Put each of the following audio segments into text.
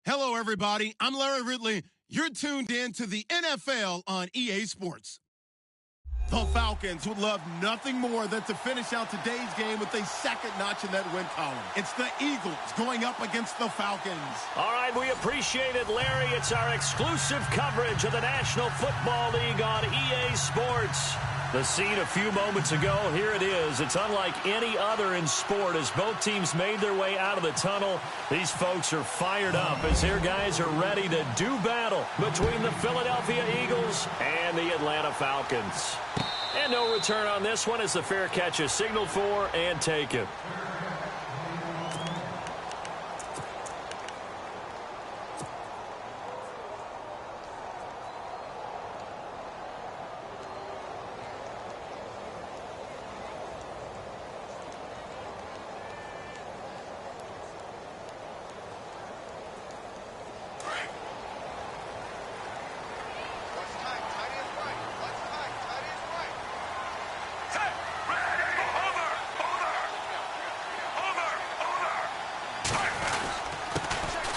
Hello, everybody. I'm Larry Ridley. You're tuned in to the NFL on EA Sports. The Falcons would love nothing more than to finish out today's game with a second notch in that win column. It's the Eagles going up against the Falcons. All right, we appreciate it, Larry. It's our exclusive coverage of the National Football League on EA Sports. The scene a few moments ago, here it is. It's unlike any other in sport as both teams made their way out of the tunnel. These folks are fired up as their guys are ready to do battle between the Philadelphia Eagles and the Atlanta Falcons. And no return on this one as the fair catch is signaled for and taken.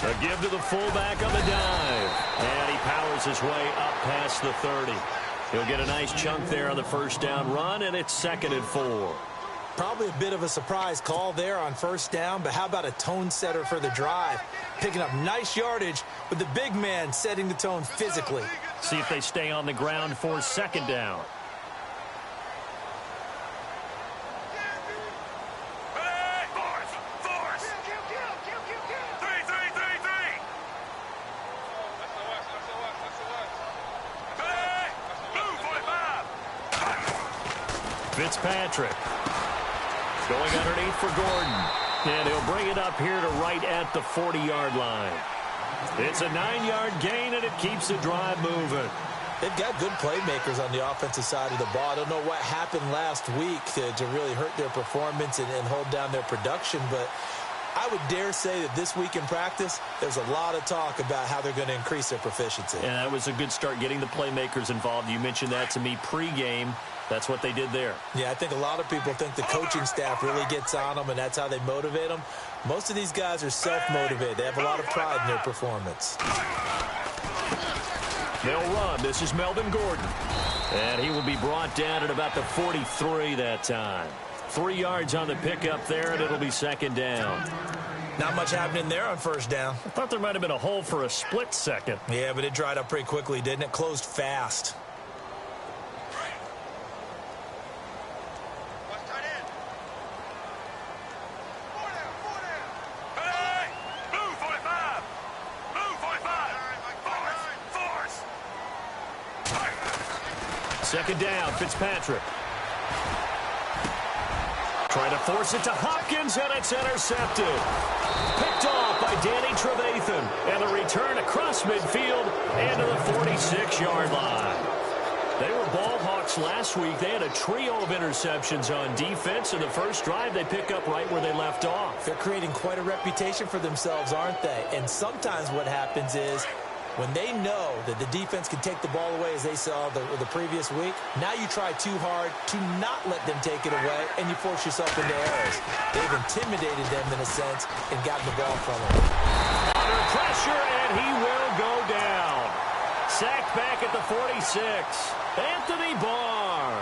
A give to the fullback on the dive. And he powers his way up past the 30. He'll get a nice chunk there on the first down run, and it's 2nd and 4. Probably a bit of a surprise call there on first down, but how about a tone setter for the drive? Picking up nice yardage, but the big man setting the tone physically. See if they stay on the ground for 2nd down. Fitzpatrick going underneath for Gordon. And he'll bring it up here to right at the 40-yard line. It's a 9-yard gain, and it keeps the drive moving. They've got good playmakers on the offensive side of the ball. I don't know what happened last week to really hurt their performance and hold down their production, but I would dare say that this week in practice, there's a lot of talk about how they're going to increase their proficiency. And that was a good start getting the playmakers involved. You mentioned that to me pregame. That's what they did there. Yeah, I think a lot of people think the coaching staff really gets on them, and that's how they motivate them. Most of these guys are self-motivated. They have a lot of pride in their performance. They'll run. This is Melvin Gordon. And he will be brought down at about the 43 that time. 3 yards on the pickup there, and it'll be 2nd down. Not much happening there on first down. I thought there might have been a hole for a split second. Yeah, but it dried up pretty quickly, didn't it? Closed fast. Second down, Fitzpatrick. Trying to force it to Hopkins, and it's intercepted. Picked off by Danny Trevathan. And a return across midfield and to the 46-yard line. They were ball hawks last week. They had a trio of interceptions on defense. In the first drive, they pick up right where they left off. They're creating quite a reputation for themselves, aren't they? And sometimes what happens is, when they know that the defense can take the ball away, as they saw the previous week, now you try too hard to not let them take it away, and you force yourself into errors. They've intimidated them in a sense and gotten the ball from them. Under pressure, and he will go down. Sacked back at the 46. Anthony Barr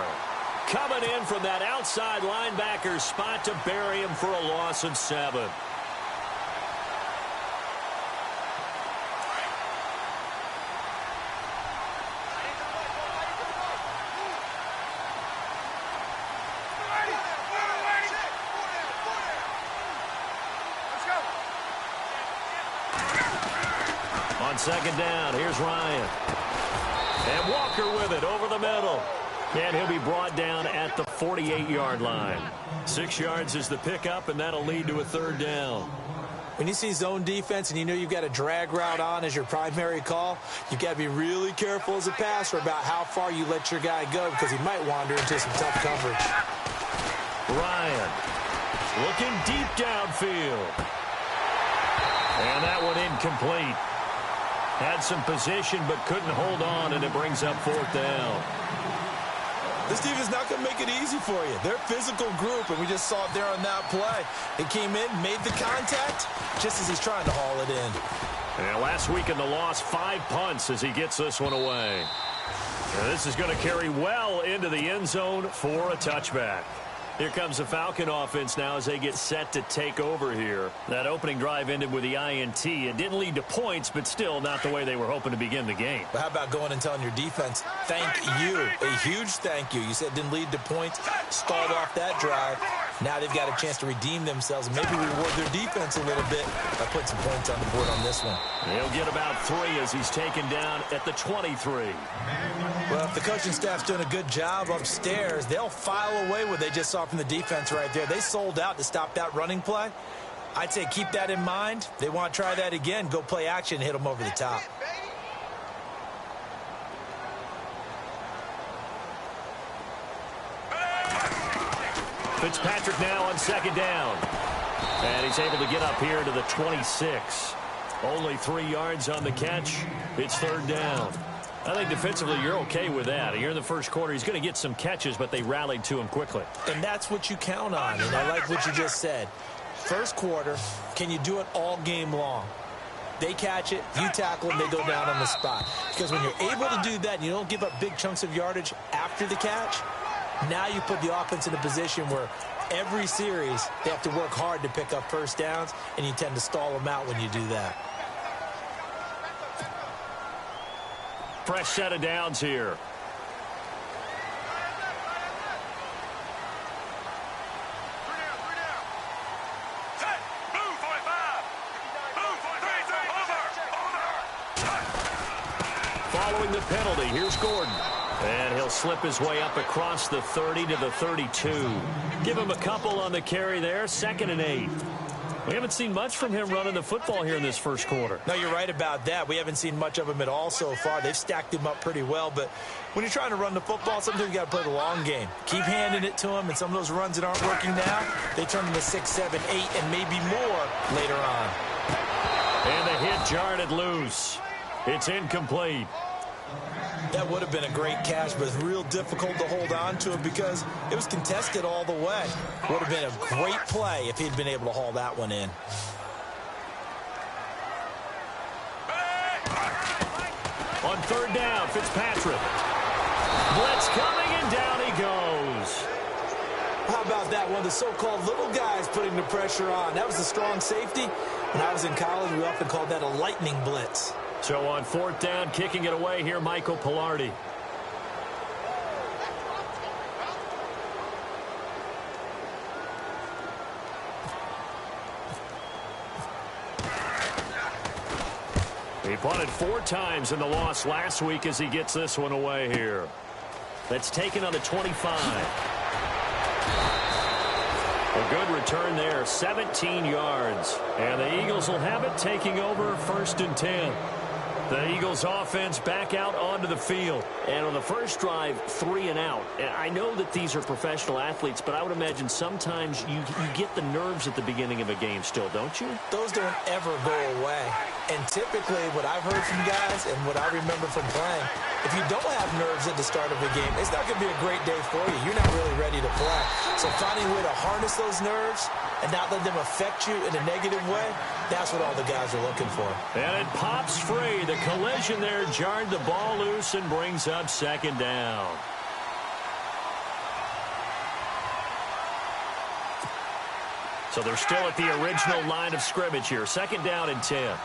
coming in from that outside linebacker spot to bury him for a loss of 7. On 2nd down, here's Ryan. And Walker with it over the middle. And he'll be brought down at the 48-yard line. 6 yards is the pickup, and that'll lead to a 3rd down. When you see zone defense and you know you've got a drag route on as your primary call, you've got to be really careful as a passer about how far you let your guy go because he might wander into some tough coverage. Ryan looking deep downfield. And that one incomplete. Had some position but couldn't hold on, and it brings up 4th down. This defense is not going to make it easy for you. They're a physical group, and we just saw it there on that play. It came in, made the contact, just as he's trying to haul it in. And last week in the loss, 5 punts as he gets this one away. And this is going to carry well into the end zone for a touchback. Here comes the Falcon offense now as they get set to take over here. That opening drive ended with the INT. It didn't lead to points, but still not the way they were hoping to begin the game. But how about going and telling your defense, thank you, a huge thank you. You said it didn't lead to points, stalled off that drive. Now they've got a chance to redeem themselves and maybe reward their defense a little bit by putting some points on the board on this one. He'll get about 3 as he's taken down at the 23. Well, if the coaching staff's doing a good job upstairs, they'll file away what they just saw from the defense right there. They sold out to stop that running play. I'd say keep that in mind. They want to try that again. Go play action, hit them over the top. Fitzpatrick now on second down. And he's able to get up here to the 26. Only 3 yards on the catch. It's third down. I think defensively you're okay with that. Here in the first quarter, he's going to get some catches, but they rallied to him quickly. And that's what you count on, and I like what you just said. First quarter, can you do it all game long? They catch it, you tackle them, they go down on the spot. Because when you're able to do that and you don't give up big chunks of yardage after the catch, now you put the offense in a position where every series they have to work hard to pick up first downs, and you tend to stall them out when you do that. Fresh set of downs here. Following the penalty, here's Gordon. And he'll slip his way up across the 30 to the 32. Give him a couple on the carry there, 2nd and 8. We haven't seen much from him running the football here in this first quarter. No, you're right about that. We haven't seen much of him at all so far. They've stacked him up pretty well, but when you're trying to run the football, sometimes you got to play the long game. Keep handing it to him, and some of those runs that aren't working now, they turn into 6, 7, 8, and maybe more later on. And the hit jarred it loose. It's incomplete. That would have been a great catch, but it's real difficult to hold on to it because it was contested all the way. Would have been a great play if he'd been able to haul that one in. On third down, Fitzpatrick. Blitz coming, and down he goes. How about that? One of the so-called little guys putting the pressure on. That was a strong safety. When I was in college, we often called that a lightning blitz. So on fourth down, kicking it away here, Michael Pilardi. He punted 4 times in the loss last week as he gets this one away here. That's taken on the 25. A good return there, 17 yards. And the Eagles will have it, taking over 1st and 10. The Eagles offense back out onto the field. And on the first drive, 3 and out. And I know that these are professional athletes, but I would imagine sometimes you get the nerves at the beginning of a game still, don't you? Those don't ever go away. And typically what I've heard from guys and what I remember from playing, if you don't have nerves at the start of a game, it's not going to be a great day for you. You're not really ready to play. So finding a way to harness those nerves and not let them affect you in a negative way, that's what all the guys are looking for. And it pops free. The collision there jarred the ball loose and brings up 2nd down. So they're still at the original line of scrimmage here. 2nd down and 10.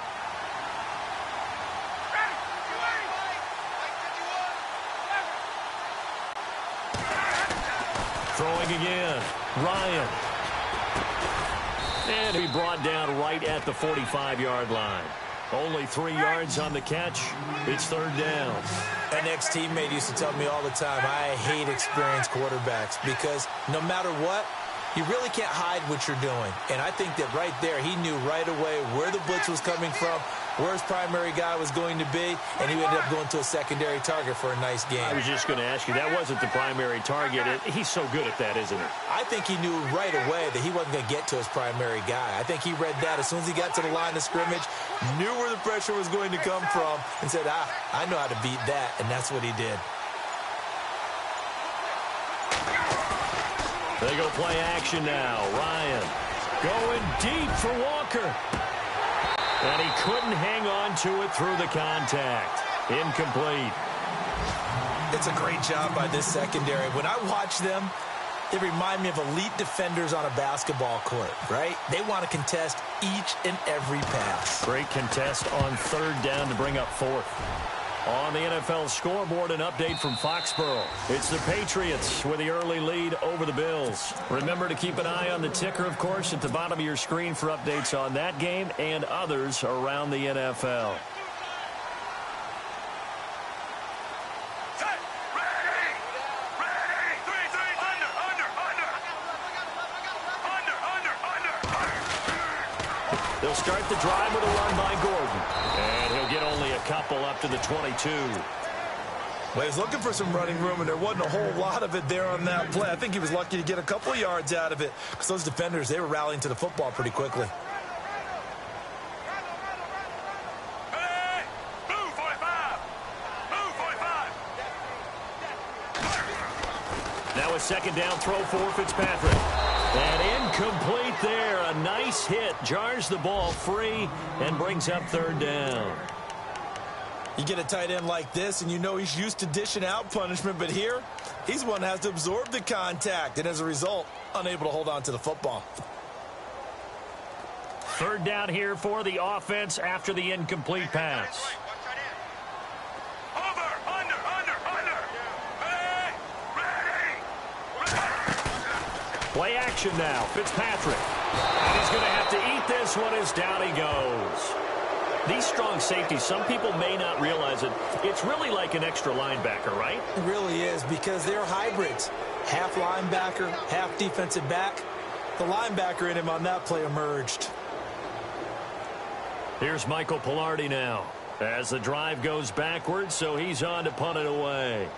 Throwing again. Ryan. And he brought down right at the 45-yard line. Only 3 yards on the catch. It's 3rd down. An ex-teammate used to tell me all the time, I hate experienced quarterbacks because no matter what, you really can't hide what you're doing. And I think that right there, he knew right away where the blitz was coming from, where his primary guy was going to be, and he ended up going to a secondary target for a nice game. I was just going to ask you, that wasn't the primary target. He's so good at that, isn't he? I think he knew right away that he wasn't going to get to his primary guy. I think he read that as soon as he got to the line of scrimmage, knew where the pressure was going to come from, and said, I know how to beat that, and that's what he did. They go play action now. Ryan going deep for Walker. And he couldn't hang on to it through the contact. Incomplete. It's a great job by this secondary. When I watch them, they remind me of elite defenders on a basketball court, right? They want to contest each and every pass. Great contest on third down to bring up fourth. On the NFL scoreboard, an update from Foxborough. It's the Patriots with the early lead over the Bills. Remember to keep an eye on the ticker, of course, at the bottom of your screen for updates on that game and others around the NFL. They'll start the drive with a run by Gordon. And he'll get only a couple up to the 22. Well, he's looking for some running room, and there wasn't a whole lot of it there on that play. I think he was lucky to get a couple yards out of it because those defenders, they were rallying to the football pretty quickly. Now a second down throw for Fitzpatrick. And incomplete there. A nice hit. Jars the ball free and brings up third down. You get a tight end like this, and you know he's used to dishing out punishment, but here, he's the one that has to absorb the contact, and as a result, unable to hold on to the football. Third down here for the offense after the incomplete pass. Play action now. Fitzpatrick. And he's going to have to eat this one as down he goes. These strong safeties, some people may not realize it. It's really like an extra linebacker, right? It really is, because they're hybrids. Half linebacker, half defensive back. The linebacker in him on that play emerged. Here's Michael Pilardi now. As the drive goes backwards, so he's on to punt it away.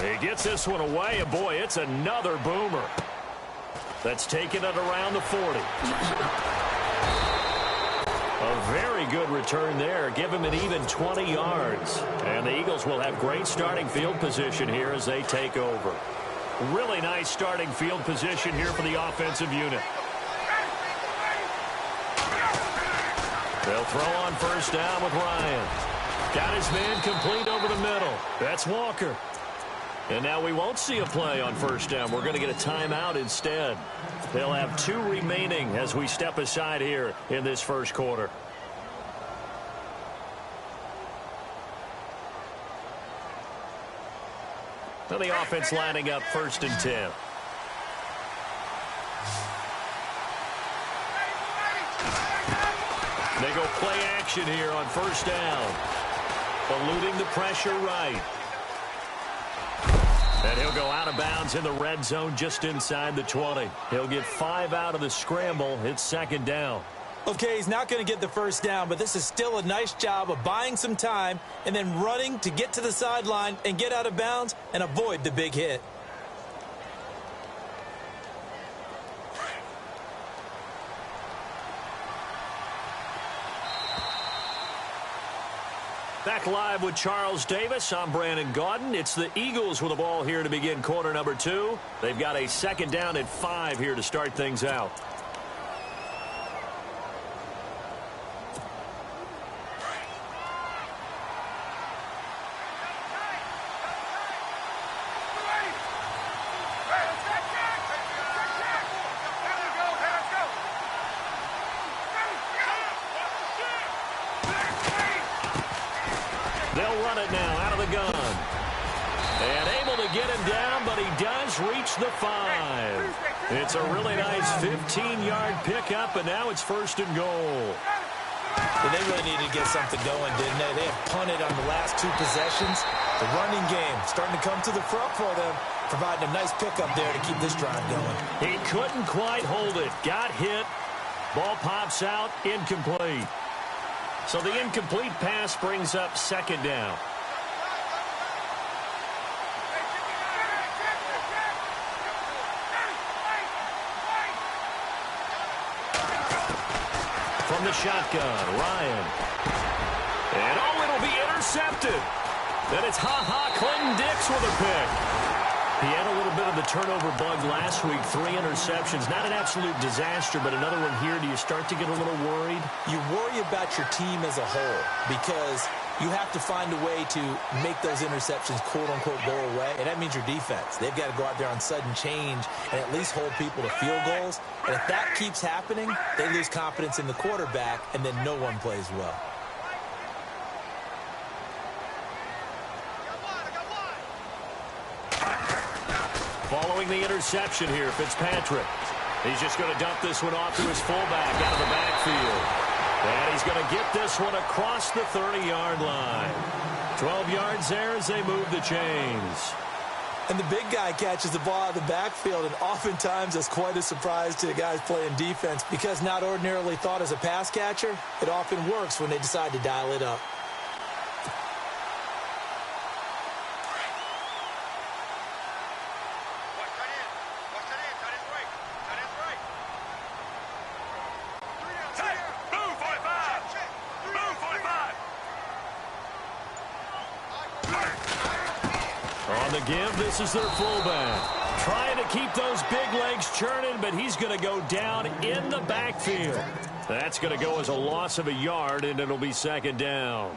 He gets this one away, and boy, it's another boomer. That's taken it around the 40. A very good return there. Give him an even 20 yards. And the Eagles will have great starting field position here as they take over. Really nice starting field position here for the offensive unit. They'll throw on first down with Ryan. Got his man complete over the middle. That's Walker. And now we won't see a play on first down. We're going to get a timeout instead. They'll have 2 remaining as we step aside here in this first quarter. So the offense lining up first and 10. They go play action here on first down. Eluding the pressure right. And he'll go out of bounds in the red zone just inside the 20. He'll get 5 out of the scramble. It's second down. Okay, he's not going to get the first down, but this is still a nice job of buying some time and then running to get to the sideline and get out of bounds and avoid the big hit. Back live with Charles Davis. I'm Brandon Gaudin. It's the Eagles with the ball here to begin quarter number 2. They've got a second down at 5 here to start things out. They'll run it now out of the gun. And able to get him down, but he does reach the 5. It's a really nice 15-yard pickup, and now it's first and goal. Well, they really needed to get something going, didn't they? They have punted on the last 2 possessions. The running game starting to come to the front for them. providing a nice pickup there to keep this drive going. He couldn't quite hold it. Got hit. Ball pops out. Incomplete. So the incomplete pass brings up second down. From the shotgun, Ryan. And it'll be intercepted. Then it's Clinton Dix with a pick. He had a little bit of the turnover bug last week, 3 interceptions. Not an absolute disaster, but another one here. Do you start to get a little worried? You worry about your team as a whole because you have to find a way to make those interceptions, quote-unquote, go away, and that means your defense. They've got to go out there on sudden change and at least hold people to field goals. And if that keeps happening, they lose confidence in the quarterback, and then no one plays well. Following the interception here, Fitzpatrick. He's just going to dump this one off to his fullback out of the backfield. And he's going to get this one across the 30-yard line. 12 yards there as they move the chains. And the big guy catches the ball out of the backfield, and oftentimes that's quite a surprise to the guys playing defense because not ordinarily thought as a pass catcher, it often works when they decide to dial it up. On the give, this is their fullback. Trying to keep those big legs churning, but he's going to go down in the backfield. That's going to go as a loss of a yard, and it'll be second down.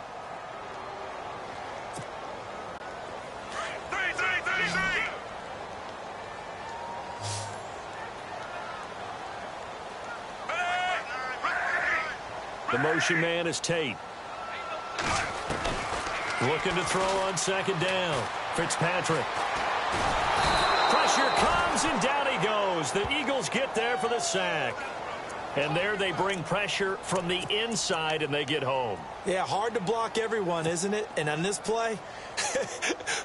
The motion man is Tate. Looking to throw on second down. Fitzpatrick. Pressure comes, and down he goes. The Eagles get there for the sack. And there they bring pressure from the inside, and they get home. Yeah, hard to block everyone, isn't it? And on this play,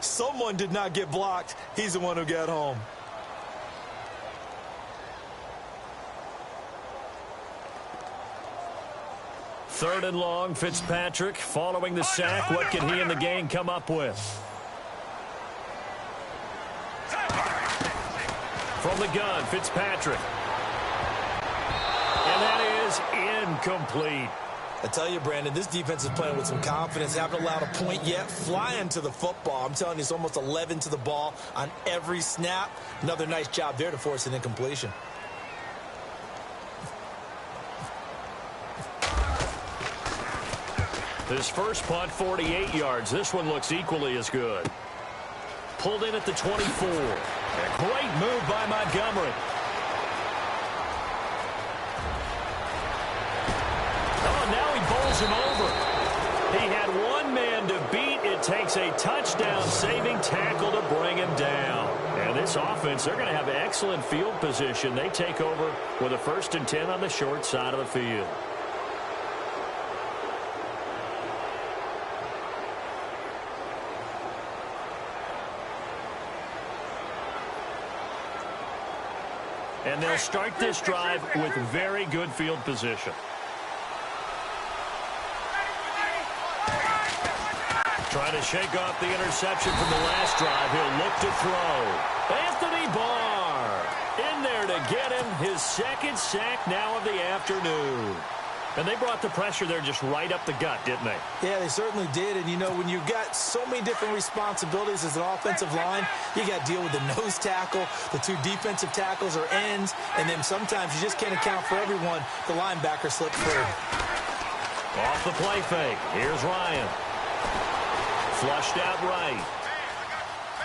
someone did not get blocked. He's the one who got home. Third and long, Fitzpatrick following the sack. What can he and the gang come up with? From the gun, Fitzpatrick. And that is incomplete. I tell you, Brandon, this defense is playing with some confidence. Haven't allowed a point yet. Flying to the football. I'm telling you, it's almost 11 to the ball on every snap. Another nice job there to force an incompletion. His first punt, 48 yards. This one looks equally as good. Pulled in at the 24. A great move by Montgomery. Oh, now he bowls him over. He had one man to beat. It takes a touchdown-saving tackle to bring him down. And this offense, they're going to have excellent field position. They take over with a 1st and 10 on the short side of the field. And they'll start this drive with very good field position. Trying to shake off the interception from the last drive. He'll look to throw. Anthony Barr in there to get him his second sack now of the afternoon. And they brought the pressure there just right up the gut, didn't they? Yeah, they certainly did. And, you know, when you've got so many different responsibilities as an offensive line, you got to deal with the nose tackle, the 2 defensive tackles or ends, and then sometimes you just can't account for everyone. The linebacker slipped through. Off the play fake. Here's Ryan. Flushed out right.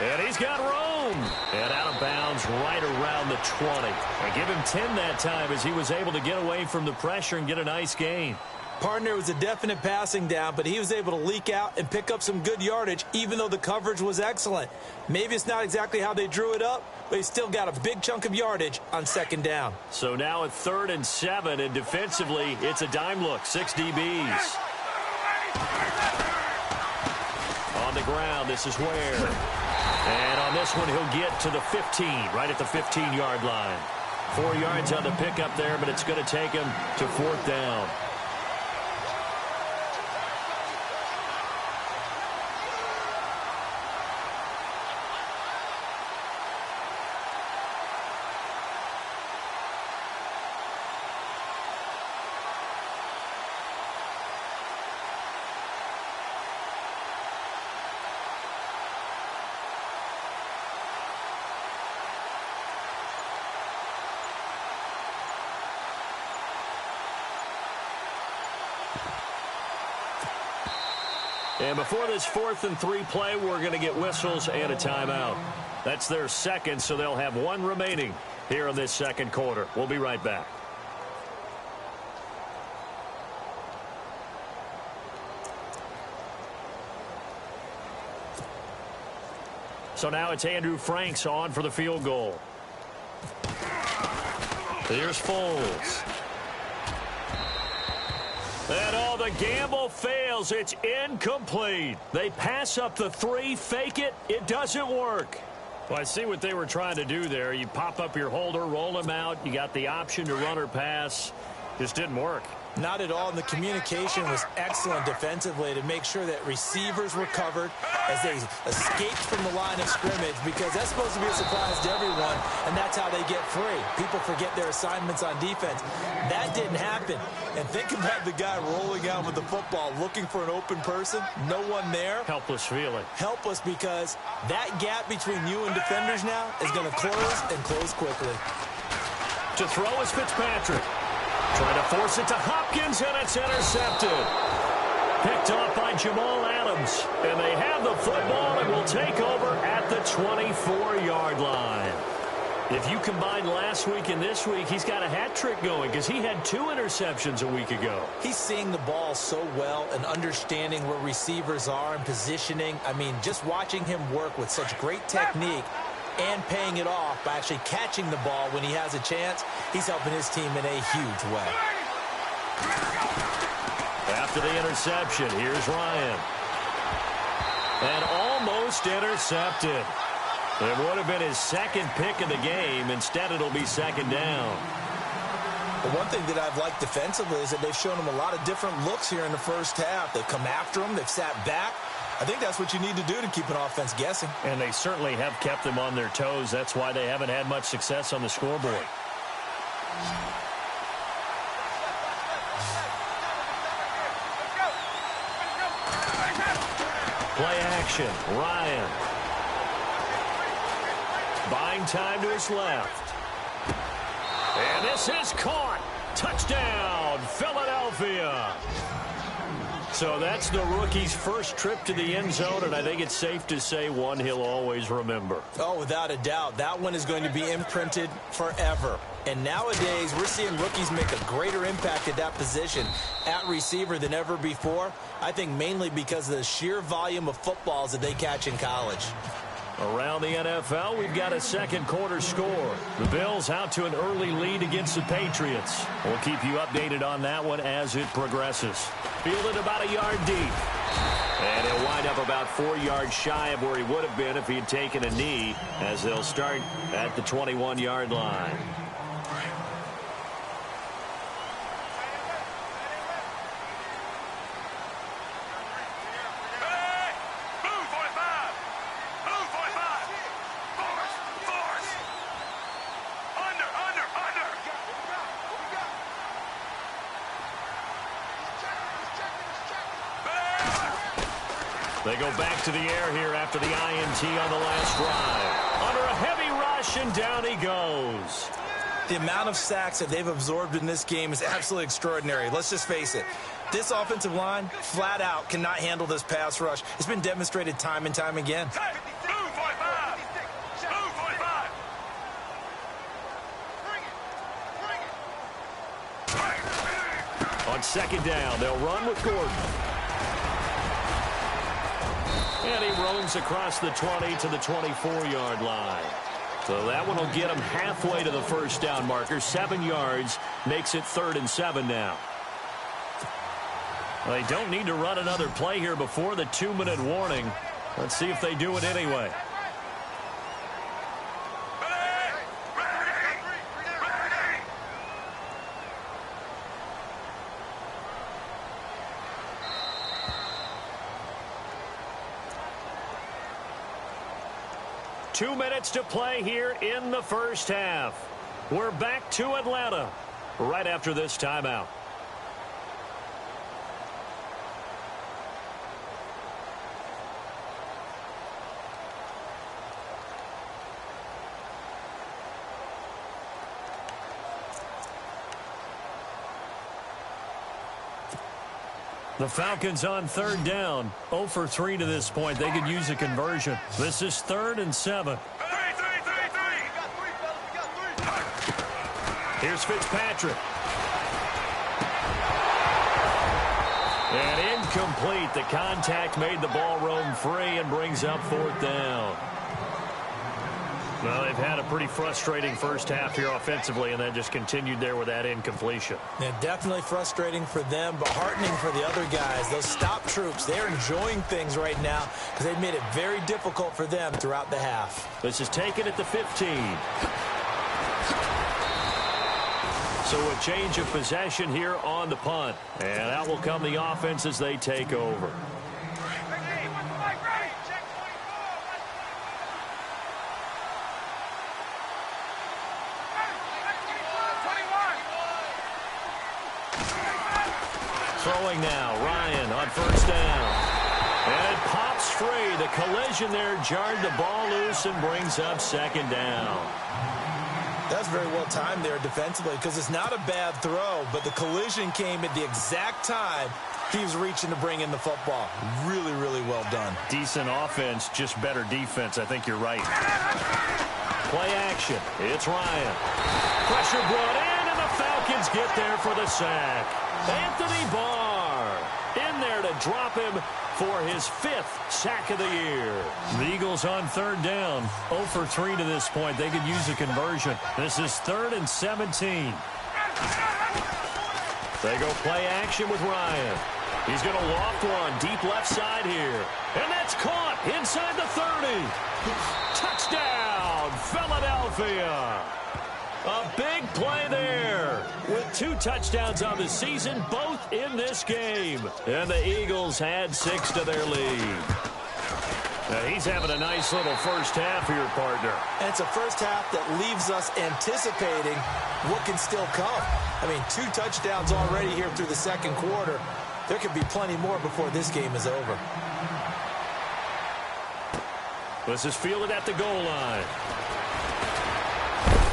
And he's got room. And out of bounds right around the 20. And give him 10 that time as he was able to get away from the pressure and get a nice gain. Partner was a definite passing down, but he was able to leak out and pick up some good yardage, even though the coverage was excellent. Maybe it's not exactly how they drew it up, but he still got a big chunk of yardage on second down. So now at 3rd and 7, and defensively, it's a dime look. 6 DBs. On the ground, this is Ware. And on this one, he'll get to the 15, right at the 15-yard line. 4 yards on the pickup there, but it's going to take him to 4th down. And before this 4th and 3 play, we're going to get whistles and a timeout. That's their second, so they'll have one remaining here in this second quarter. We'll be right back. So now it's Andrew Franks on for the field goal. Here's Foles. And the gamble fails. It's incomplete. They pass up the 3, fake it. It doesn't work. Well, I see what they were trying to do there. You pop up your holder, roll him out. You got the option to run or pass. Just didn't work. Not at all, and the communication was excellent defensively to make sure that receivers were covered as they escaped from the line of scrimmage, because that's supposed to be a surprise to everyone, and that's how they get free. People forget their assignments on defense. That didn't happen. And think about the guy rolling out with the football, looking for an open person, no one there. Helpless feeling. Helpless, because that gap between you and defenders now is going to close and close quickly. To throw is Fitzpatrick. Trying to force it to Hopkins, and it's intercepted. Picked off by Jamal Adams. And they have the football and will take over at the 24-yard line. If you combine last week and this week, he's got a hat trick going because he had 2 interceptions a week ago. He's seeing the ball so well and understanding where receivers are and positioning. I mean, just watching him work with such great technique and paying it off by actually catching the ball when he has a chance, he's helping his team in a huge way. After the interception, here's Ryan. And almost intercepted. It would have been his second pick of the game. Instead, it'll be 2nd down. The one thing that I've liked defensively is that they've shown him a lot of different looks here in the first half. They've come after him. They've sat back. I think that's what you need to do to keep an offense guessing. And they certainly have kept them on their toes. That's why they haven't had much success on the scoreboard. Play action. Ryan. Buying time to his left. And this is caught. Touchdown, Philadelphia. So that's the rookie's first trip to the end zone, and I think it's safe to say one he'll always remember. Oh, without a doubt. That one is going to be imprinted forever. And nowadays, we're seeing rookies make a greater impact at that position at receiver than ever before. I think mainly because of the sheer volume of footballs that they catch in college. Around the NFL, we've got a second quarter score. The Bills out to an early lead against the Patriots. We'll keep you updated on that one as it progresses. Fielded about a yard deep. And he'll wind up about 4 yards shy of where he would have been if he had taken a knee, as they'll start at the 21-yard line. They go back to the air here after the INT on the last drive. Under a heavy rush, and down he goes. The amount of sacks that they've absorbed in this game is absolutely extraordinary. Let's just face it. This offensive line, flat out, cannot handle this pass rush. It's been demonstrated time and time again. On 2nd down, they'll run with Gordon. And he roams across the 20 to the 24-yard line. So that one will get him halfway to the first down marker. 7 yards makes it 3rd and 7 now. Well, they don't need to run another play here before the 2-minute warning. Let's see if they do it anyway. 2 minutes to play here in the first half. We're back to Atlanta right after this timeout. The Falcons on third down. 0 for 3 to this point. They could use a conversion. This is 3rd and 7. Here's Fitzpatrick. And incomplete. The contact made the ball roam free and brings up 4th down. Well, they've had a pretty frustrating first half here offensively, and then just continued there with that incompletion. Yeah, definitely frustrating for them, but heartening for the other guys. Those stop troops, they're enjoying things right now because they've made it very difficult for them throughout the half. This is taken at the 15. So a change of possession here on the punt. And out will come the offense as they take over. Throwing now, Ryan on first down. And it pops free. The collision there jarred the ball loose and brings up 2nd down. That's very well timed there defensively because it's not a bad throw, but the collision came at the exact time he was reaching to bring in the football. Really, really well done. Decent offense, just better defense. I think you're right. Play action. It's Ryan. Pressure brought in, and the Falcons get there for the sack. Anthony Barr in there to drop him for his 5th sack of the year. The Eagles on third down. 0 for 3 to this point. They could use a conversion. This is 3rd and 17. They go play action with Ryan. He's going to loft one deep left side here. And that's caught inside the 30. Touchdown, Philadelphia. A big play there with 2 touchdowns on the season, both in this game. And the Eagles had 6 to their lead. Now he's having a nice little first half for your partner. And it's a first half that leaves us anticipating what can still come. I mean, 2 touchdowns already here through the second quarter. There could be plenty more before this game is over. This is fielded at the goal line.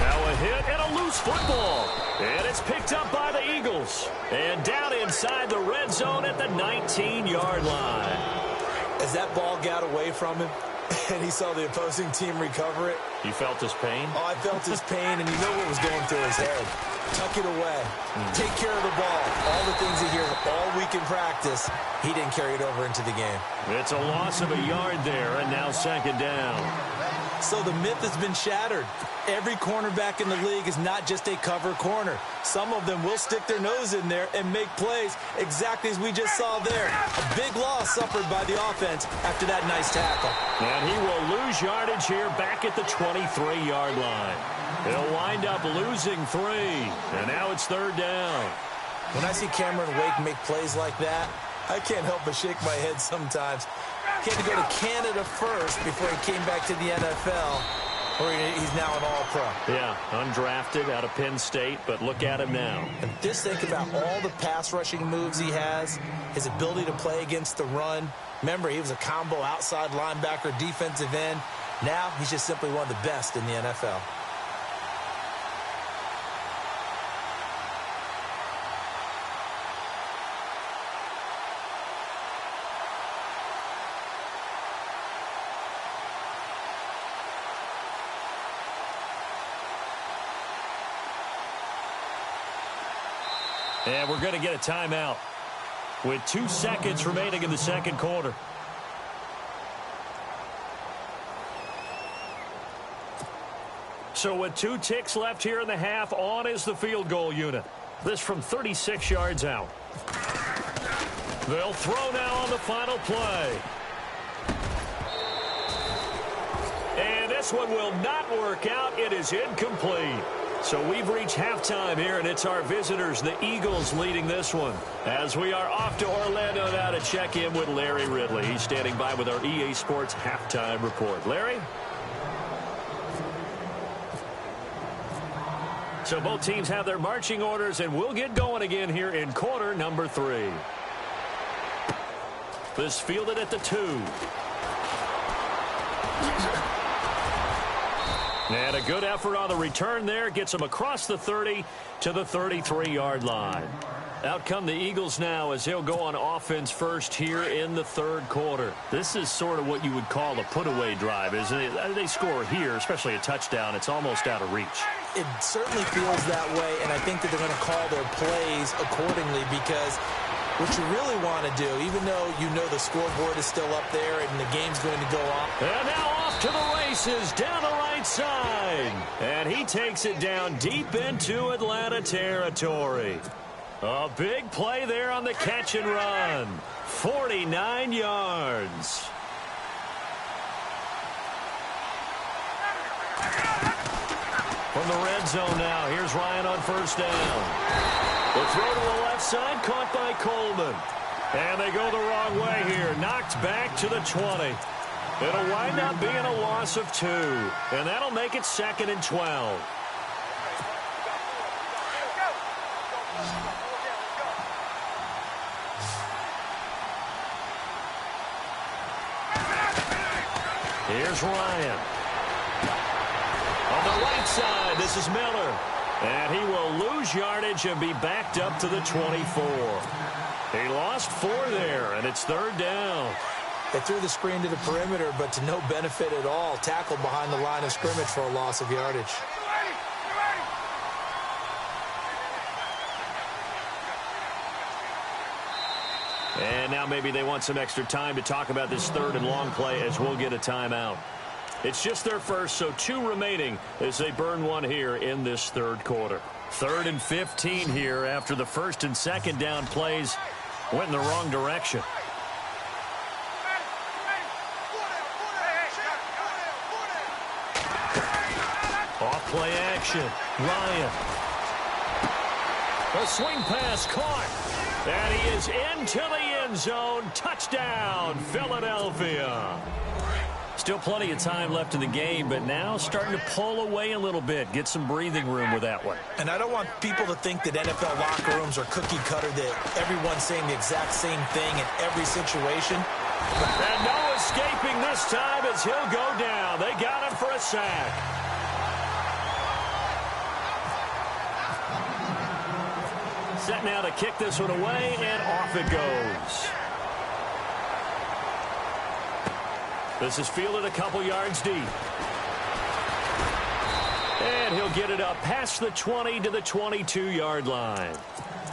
Now a hit and a loose football. And it's picked up by the Eagles. And down inside the red zone at the 19-yard line. As that ball got away from him and he saw the opposing team recover it. You felt his pain? Oh, I felt his pain, and you know what was going through his head. Tuck it away. Take care of the ball. All the things he hears all week in practice, he didn't carry it over into the game. It's a loss of a yard there, and now 2nd down. So the myth has been shattered. Every cornerback in the league is not just a cover corner. Some of them will stick their nose in there and make plays exactly as we just saw there. A big loss suffered by the offense after that nice tackle. And he will lose yardage here back at the 23-yard line. He'll wind up losing 3. And now it's 3rd down. When I see Cameron Wake make plays like that, I can't help but shake my head sometimes. He had to go to Canada first before he came back to the NFL, where he's now an all-pro. Yeah, undrafted out of Penn State, but look at him now. And just think about all the pass-rushing moves he has, his ability to play against the run. Remember, he was a combo outside linebacker, defensive end. Now he's just simply one of the best in the NFL. And we're going to get a timeout with 2 seconds remaining in the second quarter. So with 2 ticks left here in the half, on is the field goal unit. This from 36 yards out. They'll throw now on the final play. And this one will not work out. It is incomplete. So we've reached halftime here, and it's our visitors, the Eagles, leading this one. As we are off to Orlando now to check in with Larry Ridley. He's standing by with our EA Sports halftime report. Larry? So both teams have their marching orders, and we'll get going again here in quarter number 3. This fielded at the 2. And a good effort on the return there. Gets him across the 30 to the 33-yard line. Out come the Eagles now as they'll go on offense first here in the 3rd quarter. This is sort of what you would call a put-away drive, isn't it? They score here, especially a touchdown. It's almost out of reach. It certainly feels that way, and I think that they're going to call their plays accordingly because what you really want to do, even though you know the scoreboard is still up there and the game's going to go on. And now off to the races down the right side. And he takes it down deep into Atlanta territory. A big play there on the catch and run. 49 yards. From the red zone now, here's Ryan on first down. The throw to the left side, caught by Coleman. And they go the wrong way here. Knocked back to the 20. It'll wind up being a loss of 2. And that'll make it 2nd and 12. Here's Ryan. On the right side, this is Miller. And he will lose yardage and be backed up to the 24. He lost 4 there, and it's 3rd down. They threw the screen to the perimeter, but to no benefit at all. Tackled behind the line of scrimmage for a loss of yardage. And now maybe they want some extra time to talk about this 3rd and long play as we'll get a timeout. It's just their first, so 2 remaining as they burn 1 here in this 3rd quarter. 3rd and 15 here after the 1st and 2nd down plays went in the wrong direction. Off play action. Ryan. A swing pass caught. And he is into the end zone. Touchdown, Philadelphia. Still plenty of time left in the game, but now starting to pull away a little bit. Get some breathing room with that one. And I don't want people to think that NFL locker rooms are cookie cutter, that everyone's saying the exact same thing in every situation. And no escaping this time as he'll go down. They got him for a sack. Set now to kick this one away, and off it goes. This is fielded a couple yards deep. And he'll get it up past the 20 to the 22-yard line.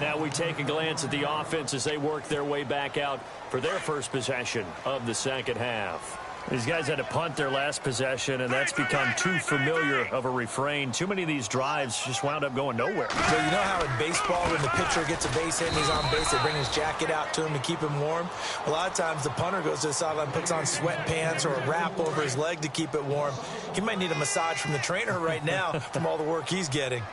Now we take a glance at the offense as they work their way back out for their first possession of the 2nd half. These guys had to punt their last possession, and that's become too familiar of a refrain. Too many of these drives just wound up going nowhere. But you know how in baseball, when the pitcher gets a base hit and he's on base, they bring his jacket out to him to keep him warm? A lot of times the punter goes to the sideline, puts on sweatpants or a wrap over his leg to keep it warm. He might need a massage from the trainer right now from all the work he's getting.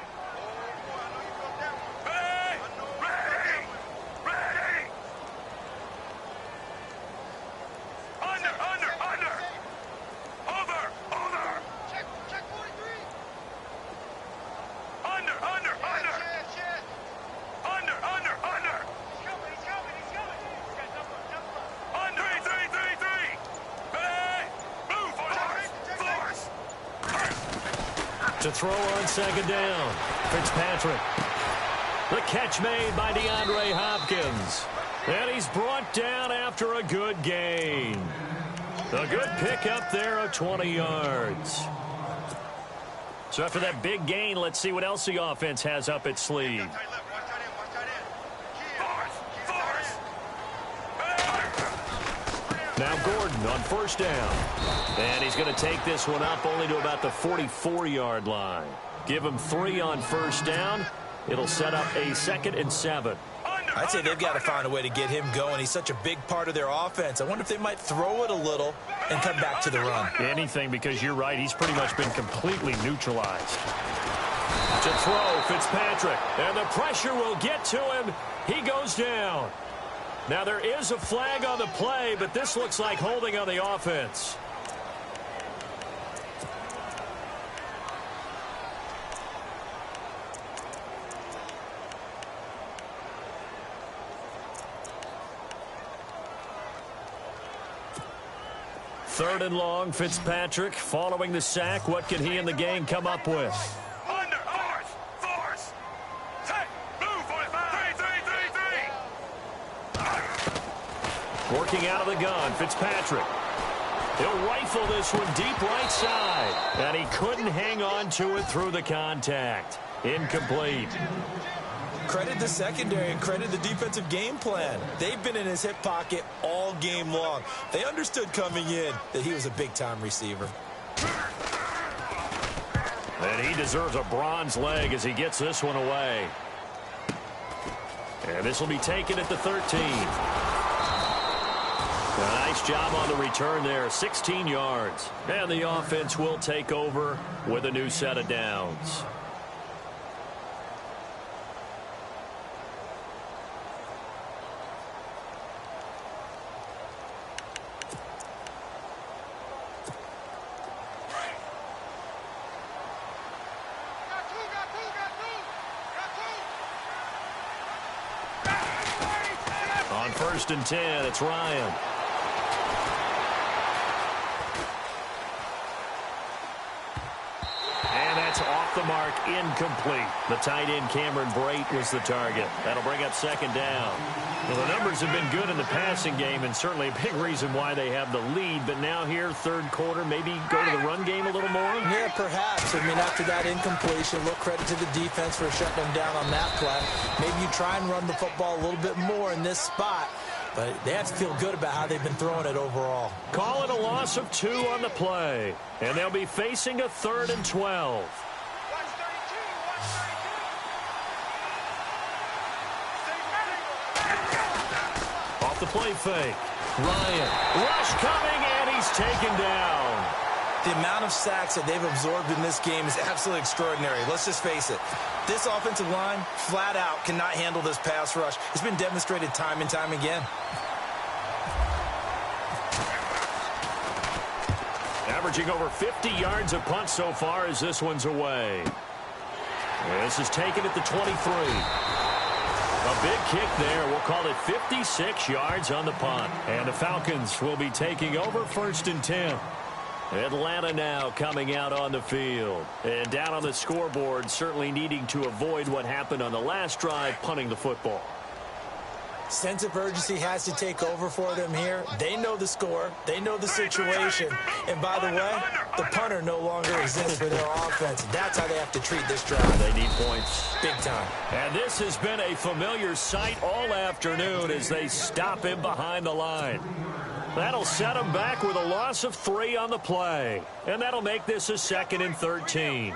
To throw on 2nd down. Fitzpatrick. The catch made by DeAndre Hopkins. And he's brought down after a good gain. A good pickup there of 20 yards. So after that big gain, let's see what else the offense has up its sleeve. Now Gordon on first down. And he's going to take this one up only to about the 44-yard line. Give him 3 on first down. It'll set up a 2nd and 7. I'd say they've got to find a way to get him going. He's such a big part of their offense. I wonder if they might throw it a little and come back to the run. Anything, because you're right. He's pretty much been completely neutralized. To throw, Fitzpatrick. And the pressure will get to him. He goes down. Now, there is a flag on the play, but this looks like holding on the offense. Third and long, Fitzpatrick following the sack. What can he and the gang come up with? Under, force. Hey, move, 45. 3. Working out of the gun, Fitzpatrick. He'll rifle this one deep right side. And he couldn't hang on to it through the contact. Incomplete. Credit the secondary and credit the defensive game plan. They've been in his hip pocket all game long. They understood coming in that he was a big-time receiver. And he deserves a bronze leg as he gets this one away. And this will be taken at the 13. A nice job on the return there, 16 yards. And the offense will take over with a new set of downs. On 1st and 10, it's Ryan. And that's off the mark, incomplete. The tight end, Cameron Brate, was the target. That'll bring up 2nd down. Well, the numbers have been good in the passing game, and certainly a big reason why they have the lead. But now here, 3rd quarter, maybe go to the run game a little more? Yeah, perhaps. I mean, after that incompletion, look, credit to the defense for shutting them down on that play. Maybe you try and run the football a little bit more in this spot. But they have to feel good about how they've been throwing it overall. Call it a loss of 2 on the play. And they'll be facing a 3rd and 12. Off the play fake. Ryan. Rush coming, and he's taken down. The amount of sacks that they've absorbed in this game is absolutely extraordinary. Let's just face it. This offensive line, flat out, cannot handle this pass rush. It's been demonstrated time and time again. Averaging over 50 yards a punt so far as this one's away. This is taken at the 23. A big kick there. We'll call it 56 yards on the punt. And the Falcons will be taking over 1st and 10. Atlanta now coming out on the field. And down on the scoreboard, certainly needing to avoid what happened on the last drive, punting the football. Sense of urgency has to take over for them here. They know the score. They know the situation. And by the way, the punter no longer exists for their offense. That's how they have to treat this drive. They need points. Big time. And this has been a familiar sight all afternoon as they stop him behind the line. That'll set him back with a loss of 3 on the play. And that'll make this a 2nd and 13.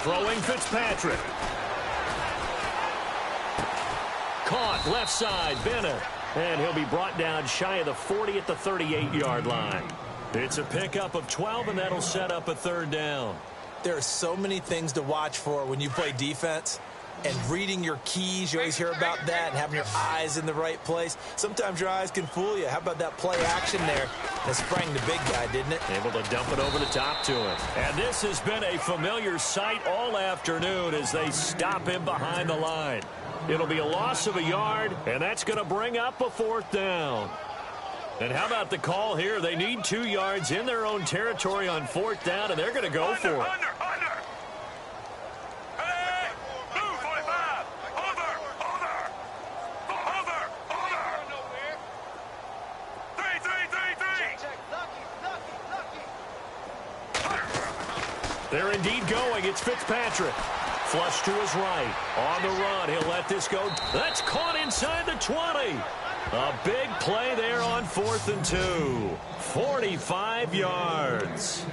Throwing Fitzpatrick. Caught left side, Bennett. And he'll be brought down shy of the 40 at the 38-yard line. It's a pickup of 12, and that'll set up a 3rd down. There are so many things to watch for when you play defense. And reading your keys, you always hear about that, and having your eyes in the right place. Sometimes your eyes can fool you. How about that play action there? That sprang the big guy, didn't it? Able to dump it over the top to him. And this has been a familiar sight all afternoon as they stop him behind the line. It'll be a loss of a yard, and that's going to bring up a 4th down. And how about the call here? They need 2 yards in their own territory on 4th down, and they're going to go for it. They're indeed going. It's Fitzpatrick. Flush to his right. On the run. He'll let this go. That's caught inside the 20. A big play there on 4th and 2. 45 yards.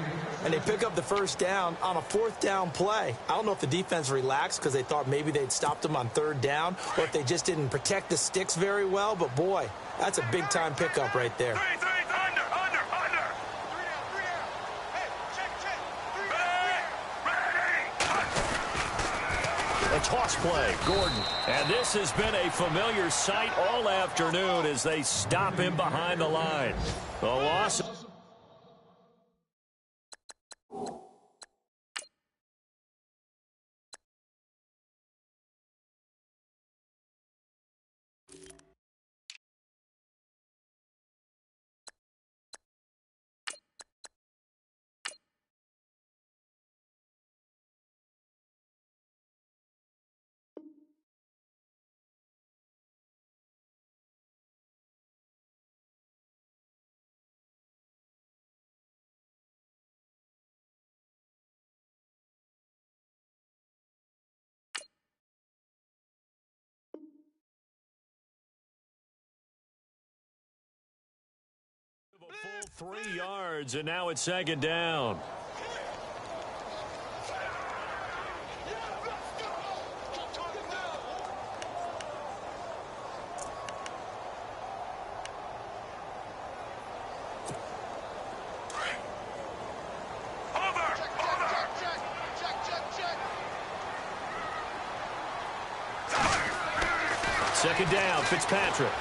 And they pick up the 1st down on a 4th down play. I don't know if the defense relaxed because they thought maybe they'd stopped them on 3rd down or if they just didn't protect the sticks very well. But, boy, that's a big-time pickup right there. A toss play, Gordon. And this has been a familiar sight all afternoon as they stop him behind the line. A loss. 3 yards, and now it's second down. Second down, Fitzpatrick.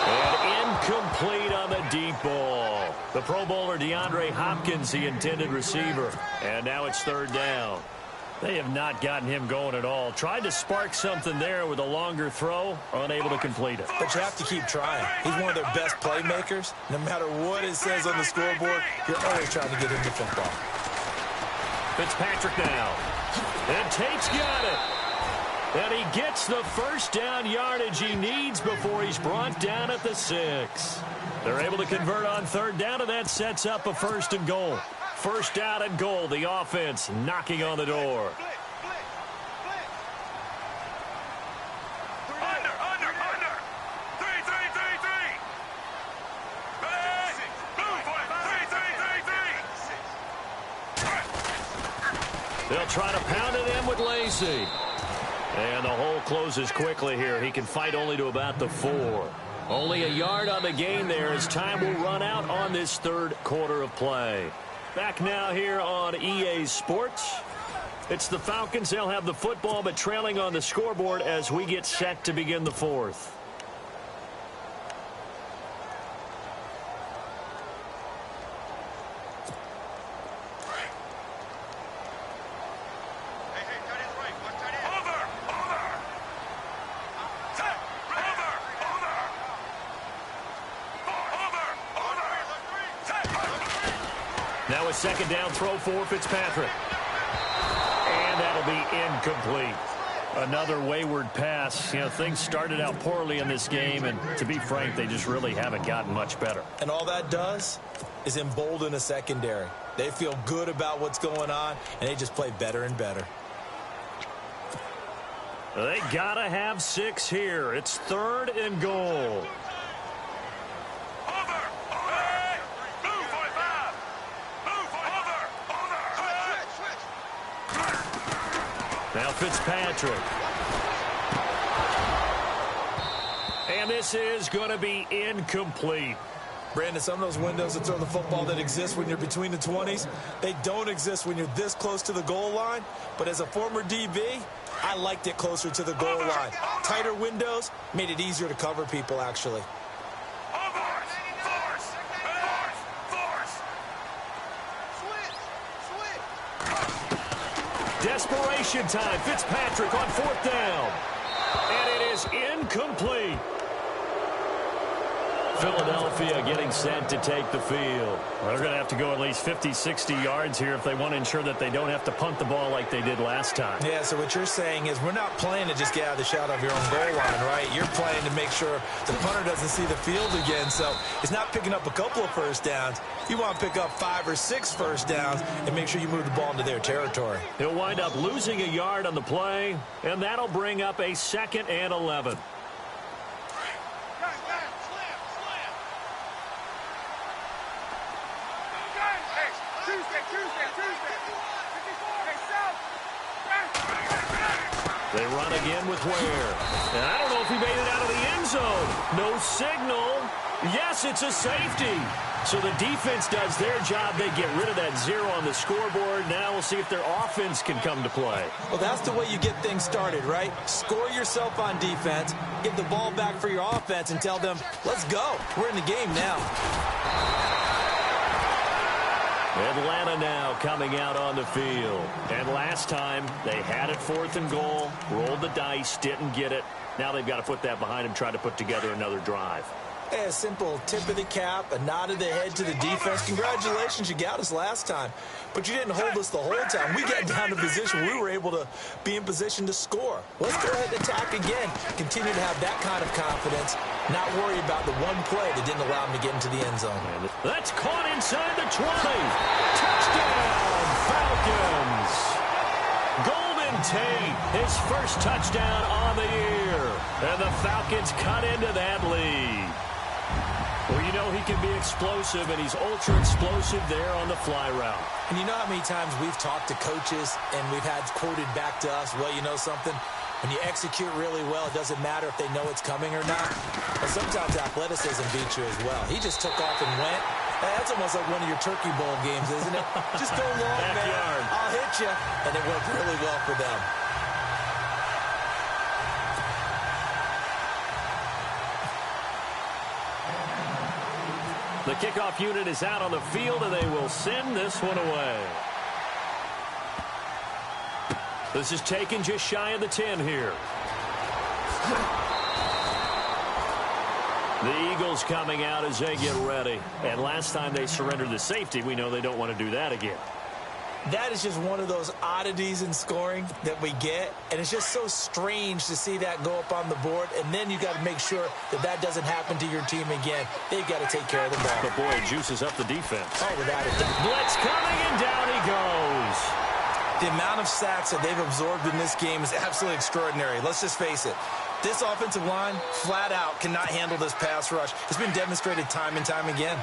And incomplete on the deep ball. The Pro Bowler DeAndre Hopkins, the intended receiver. And now it's third down. They have not gotten him going at all. Tried to spark something there with a longer throw, unable to complete it. But you have to keep trying. He's one of their best playmakers. No matter what it says on the scoreboard, you're always trying to get him the football. Fitzpatrick now. And Tate's got it. And he gets the first down yardage he needs before he's brought down at the 6. They're able to convert on third down, and that sets up a first and goal. First down and goal, the offense knocking on the door. Under. 3. They'll try to pound it in with Lacy. And the hole closes quickly here. He can fight only to about the 4. Only a yard on the gain there as time will run out on this third quarter of play. Back now here on EA Sports. It's the Falcons. They'll have the football, but trailing on the scoreboard as we get set to begin the fourth. Now a second down throw for Fitzpatrick. And that'll be incomplete. Another wayward pass. You know, things started out poorly in this game, and to be frank, they just really haven't gotten much better. And all that does is embolden a secondary. They feel good about what's going on, and they just play better and better. They gotta have 6 here. It's third and goal. Now Fitzpatrick. And this is going to be incomplete. Brandon, some of those windows to throw the football that exist when you're between the 20s, they don't exist when you're this close to the goal line. But as a former DB, I liked it closer to the goal line. Tighter windows made it easier to cover people, actually. Desperation time. Fitzpatrick on fourth down. And it is incomplete. Philadelphia getting set to take the field. Well, they're going to have to go at least 50, 60 yards here if they want to ensure that they don't have to punt the ball like they did last time. Yeah, so what you're saying is we're not playing to just get out of the shadow of your own goal line, right? You're playing to make sure the punter doesn't see the field again. So it's not picking up a couple of first downs. You want to pick up 5 or 6 first downs and make sure you move the ball into their territory. He'll wind up losing a yard on the play, and that'll bring up a 2nd and 11. They run again with Ware. And I don't know if he made it out of the end zone. No signal. Yes, it's a safety. So the defense does their job. They get rid of that 0 on the scoreboard. Now we'll see if their offense can come to play. Well, that's the way you get things started, right? Score yourself on defense, get the ball back for your offense, and tell them, let's go. We're in the game now. Atlanta now coming out on the field. And last time, they had it 4th and goal, rolled the dice, didn't get it. Now they've got to put that behind them, try to put together another drive. Hey, a simple tip of the cap, a nod of the head to the defense. Congratulations, you got us last time. But you didn't hold us the whole time. We got down to position. We were able to be in position to score. Let's go ahead and attack again. Continue to have that kind of confidence. Not worry about the one play that didn't allow him to get into the end zone. That's caught inside the 20. Touchdown, Falcons. Golden Tate, his first touchdown on the year. And the Falcons cut into that lead. Well, you know, he he can be explosive, and he's ultra-explosive there on the fly route. And you know how many times we've talked to coaches and we've had quoted back to us, well, you know something? When you execute really well, it doesn't matter if they know it's coming or not. But sometimes athleticism beats you as well. He just took off and went. That's almost like one of your Turkey Bowl games, isn't it? Just go long, man. I'll hit you. And it worked really well for them. The kickoff unit is out on the field, and they will send this one away. This is taken just shy of the 10 here. The Eagles coming out as they get ready. And last time they surrendered the safety, we know they don't want to do that again. That is just one of those oddities in scoring that we get. And it's just so strange to see that go up on the board. And then you got to make sure that that doesn't happen to your team again. They've got to take care of the ball. But, boy, it juices up the defense. Oh, without a doubt. Blitz coming, and down he goes. The amount of sacks that they've absorbed in this game is absolutely extraordinary. Let's just face it. This offensive line, flat out, cannot handle this pass rush. It's been demonstrated time and time again.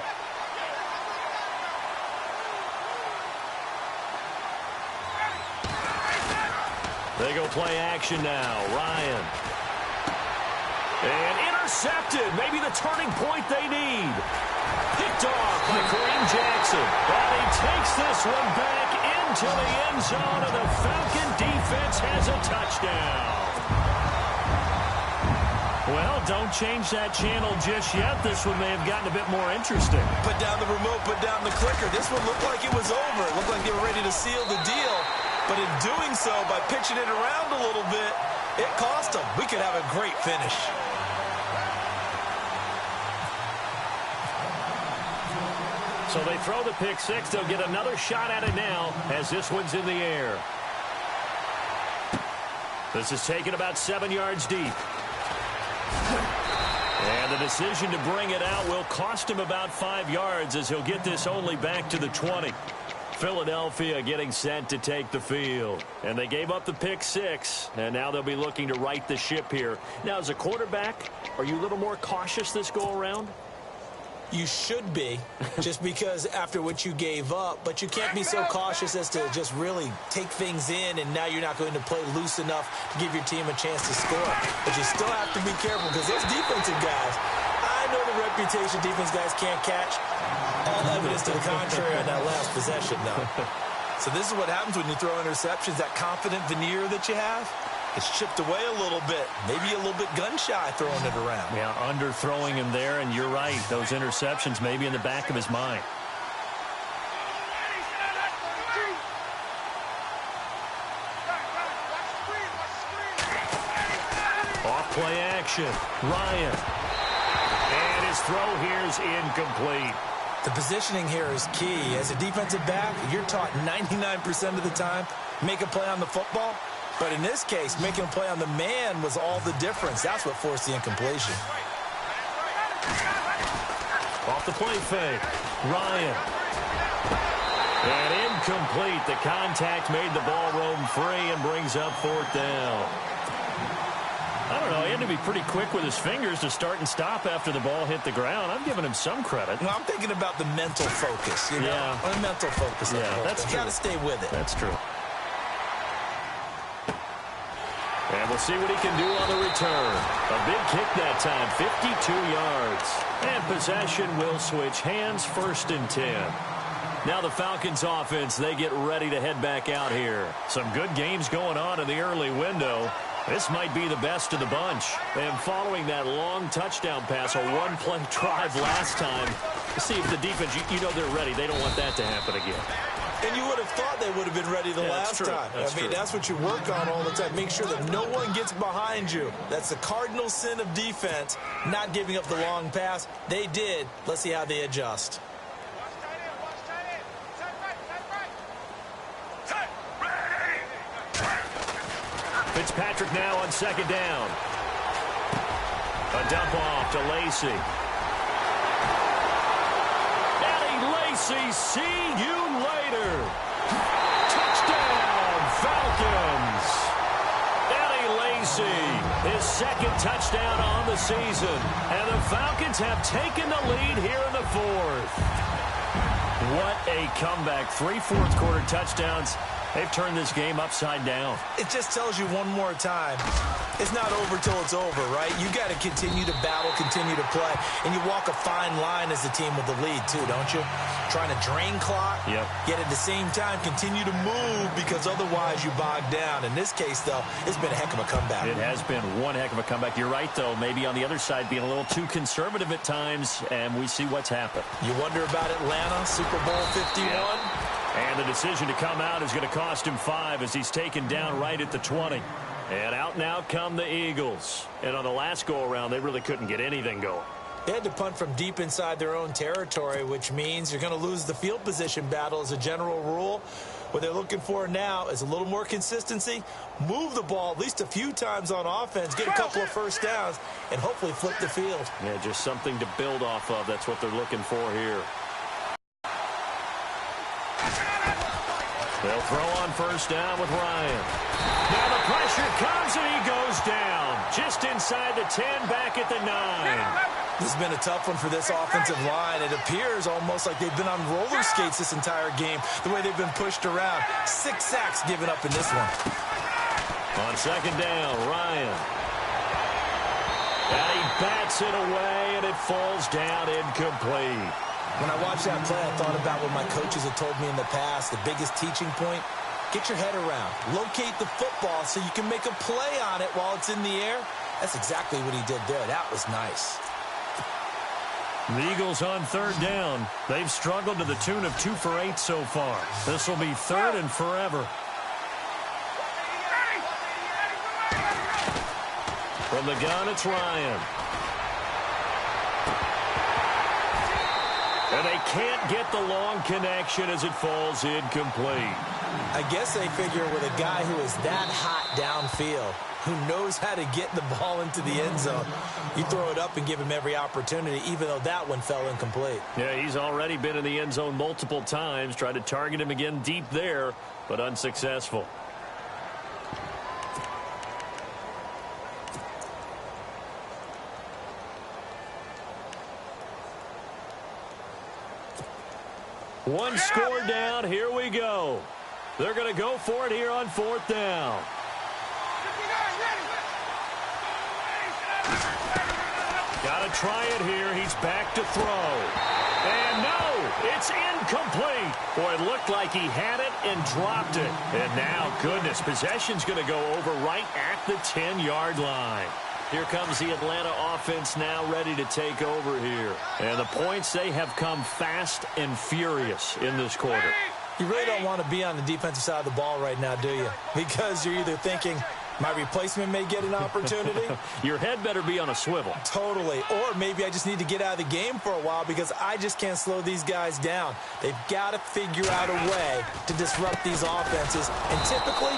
They go play action now. Ryan. And intercepted. Maybe the turning point they need. Picked off by Kareem Jackson. And he takes this one back into the end zone, and the Falcon defense has a touchdown. Well, don't change that channel just yet. This one may have gotten a bit more interesting. Put down the remote, put down the clicker. This one looked like it was over. It looked like they were ready to seal the deal. But in doing so, by pitching it around a little bit, it cost them. We could have a great finish. So they throw the pick six. They'll get another shot at it now as this one's in the air. This is taken about 7 yards deep. And the decision to bring it out will cost him about 5 yards as he'll get this only back to the 20. Philadelphia getting set to take the field. And they gave up the pick six, and now they'll be looking to right the ship here. Now, as a quarterback, are you a little more cautious this go-around? You should be, just because after what you gave up, but you can't be so cautious as to just really take things in, and now you're not going to play loose enough to give your team a chance to score. But you still have to be careful because those defensive guys, I know the reputation defense guys can't catch. All evidence to the contrary on that last possession, though. So this is what happens when you throw interceptions, that confident veneer that you have. It's chipped away a little bit, maybe a little bit gun-shy throwing it around. Yeah, under-throwing him there, and you're right. Those interceptions may be in the back of his mind. Off play action. Ryan. And his throw here is incomplete. The positioning here is key. As a defensive back, you're taught 99% of the time, make a play on the football. But in this case, making a play on the man was all the difference. That's what forced the incompletion. Off the play fake. Ryan. And incomplete. The contact made the ball roam free and brings up fourth down. I don't know. He had to be pretty quick with his fingers to start and stop after the ball hit the ground. I'm giving him some credit. Well, I'm thinking about the mental focus, you know? Yeah. The mental focus. Yeah, that's true. You got to stay with it. That's true. And we'll see what he can do on the return. A big kick that time, 52 yards. And possession will switch hands, 1st and 10. Now the Falcons offense, they get ready to head back out here. Some good games going on in the early window. This might be the best of the bunch. And following that long touchdown pass, a one-play drive last time, see if the defense, you know they're ready. They don't want that to happen again. And you would have thought they would have been ready the last time. That's what you work on all the time. Make sure that no one gets behind you. That's the cardinal sin of defense, not giving up the long pass. They did. Let's see how they adjust. Fitzpatrick now on 2nd down. A dump off to Lacy. Lacy, see you later. Touchdown, Falcons. Eddie KC, his second touchdown on the season. And the Falcons have taken the lead here in the fourth. What a comeback. 3 fourth-quarter touchdowns. They've turned this game upside down. It just tells you one more time, it's not over till it's over, right? You got to continue to battle, continue to play, and you walk a fine line as a team with the lead too, don't you? Trying to drain clock, yet at the same time continue to move because otherwise you bog down. In this case, though, it's been a heck of a comeback. It has been one heck of a comeback. You're right, though. Maybe on the other side being a little too conservative at times, and we see what's happened. You wonder about Atlanta, Super Bowl 51? Yeah. And the decision to come out is going to cost him 5 as he's taken down right at the 20. And out now come the Eagles. And on the last go-around, they really couldn't get anything going. They had to punt from deep inside their own territory, which means you're going to lose the field position battle as a general rule. What they're looking for now is a little more consistency, move the ball at least a few times on offense, get a couple of first downs, and hopefully flip the field. Yeah, just something to build off of. That's what they're looking for here. They'll throw on first down with Ryan. Now the pressure comes and he goes down. Just inside the 10, back at the 9. This has been a tough one for this offensive line. It appears almost like they've been on roller skates this entire game, the way they've been pushed around. 6 sacks given up in this one. On second down, Ryan. And he bats it away, and it falls down incomplete. When I watched that play, I thought about what my coaches had told me in the past. The biggest teaching point, get your head around. Locate the football so you can make a play on it while it's in the air. That's exactly what he did there. That was nice. The Eagles on third down. They've struggled to the tune of 2 for 8 so far. This will be third and forever. From the gun, it's Ryan. And they can't get the long connection as it falls incomplete. I guess they figure with a guy who is that hot downfield, who knows how to get the ball into the end zone, you throw it up and give him every opportunity, even though that one fell incomplete. Yeah, he's already been in the end zone multiple times. Tried to target him again deep there, but unsuccessful. One score down. Here we go. They're going to go for it here on fourth down. Got to try it here. He's back to throw. And no, it's incomplete. Boy, it looked like he had it and dropped it. And now, goodness, possession's going to go over right at the 10-yard line. Here comes the Atlanta offense now ready to take over here. And the points, they have come fast and furious in this quarter. You really don't want to be on the defensive side of the ball right now, do you? Because you're either thinking, my replacement may get an opportunity. Your head better be on a swivel. Totally. Or maybe I just need to get out of the game for a while because I just can't slow these guys down. They've got to figure out a way to disrupt these offenses. And typically,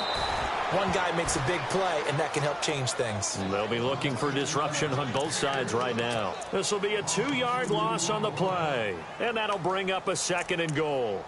one guy makes a big play, and that can help change things. They'll be looking for disruption on both sides right now. This will be a 2-yard loss on the play, and that'll bring up a second and goal.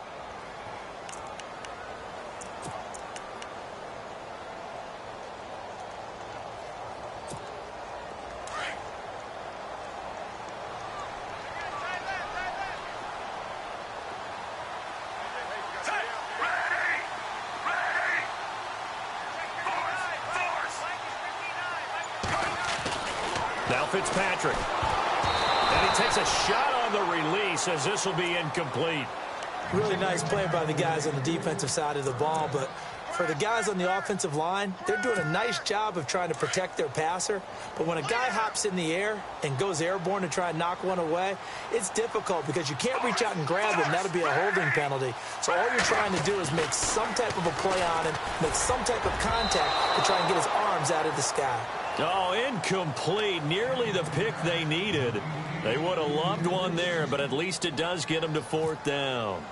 Now Fitzpatrick. And he takes a shot on the release as this will be incomplete. Really nice play by the guys on the defensive side of the ball, but for the guys on the offensive line, they're doing a nice job of trying to protect their passer. But when a guy hops in the air and goes airborne to try and knock one away, it's difficult because you can't reach out and grab him. That'll be a holding penalty. So all you're trying to do is make some type of a play on him, make some type of contact to try and get his arms out of the sky. Oh, incomplete. Nearly the pick they needed. They would have loved one there, but at least it does get them to fourth down.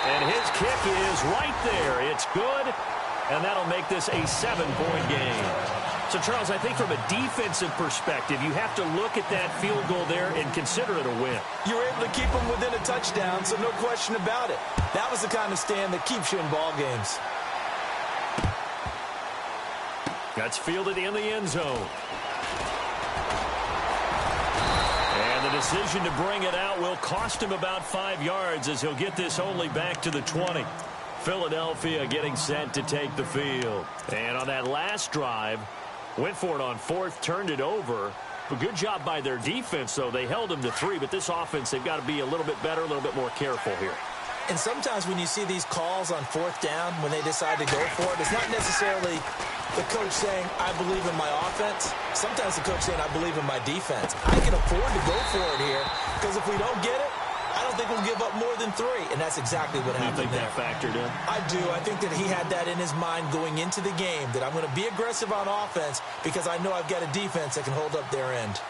And his kick is right there. It's good, and that'll make this a 7-point game. So, Charles, I think from a defensive perspective, you have to look at that field goal there and consider it a win. You were able to keep them within a touchdown, so no question about it. That was the kind of stand that keeps you in ball games. That's fielded in the end zone. And the decision to bring it out will cost him about 5 yards as he'll get this only back to the 20. Philadelphia getting set to take the field. And on that last drive, went for it on fourth, turned it over. A good job by their defense, though. They held them to 3, but this offense, they've got to be a little bit better, a little bit more careful here. And sometimes when you see these calls on fourth down, when they decide to go for it, it's not necessarily the coach saying, I believe in my offense. Sometimes the coach saying, I believe in my defense. I can afford to go for it here because if we don't get it, I don't think we'll give up more than 3. And that's exactly what happened there. You think that factored in? I do. I think that he had that in his mind going into the game, that I'm going to be aggressive on offense because I know I've got a defense that can hold up their end.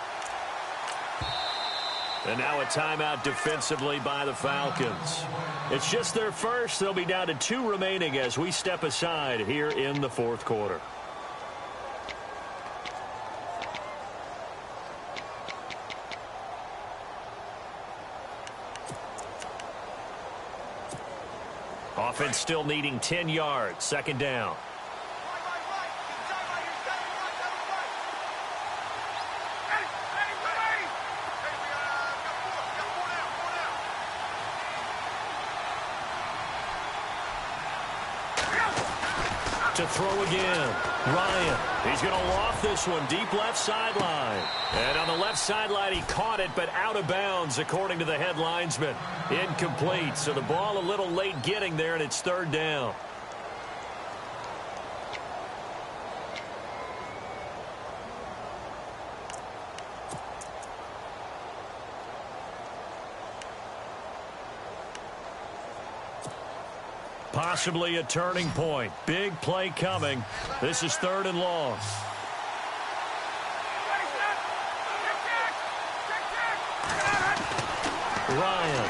And now a timeout defensively by the Falcons. It's just their first. They'll be down to 2 remaining as we step aside here in the fourth quarter. Offense still needing 10 yards. Second down. To throw again. Ryan. He's going to loft this one deep left sideline. And on the left sideline, he caught it, but out of bounds, according to the head linesman. Incomplete. So the ball a little late getting there, and it's third down. Possibly a turning point. Big play coming. This is 3rd and long. Ryan.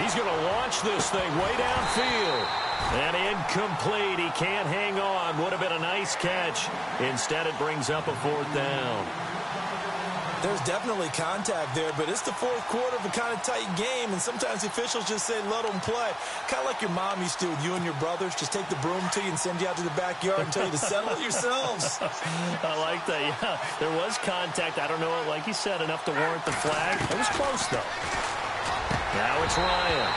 He's going to launch this thing way downfield. And incomplete. He can't hang on. Would have been a nice catch. Instead, it brings up a 4th down. There's definitely contact there, but it's the fourth quarter of a kind of tight game, and sometimes the officials just say, let them play. Kind of like your mom used to with you and your brothers. Just take the broom to you and send you out to the backyard and tell you to settle it yourselves. I like that, yeah. There was contact. I don't know, like you said, enough to warrant the flag. It was close, though. Now it's Ryan.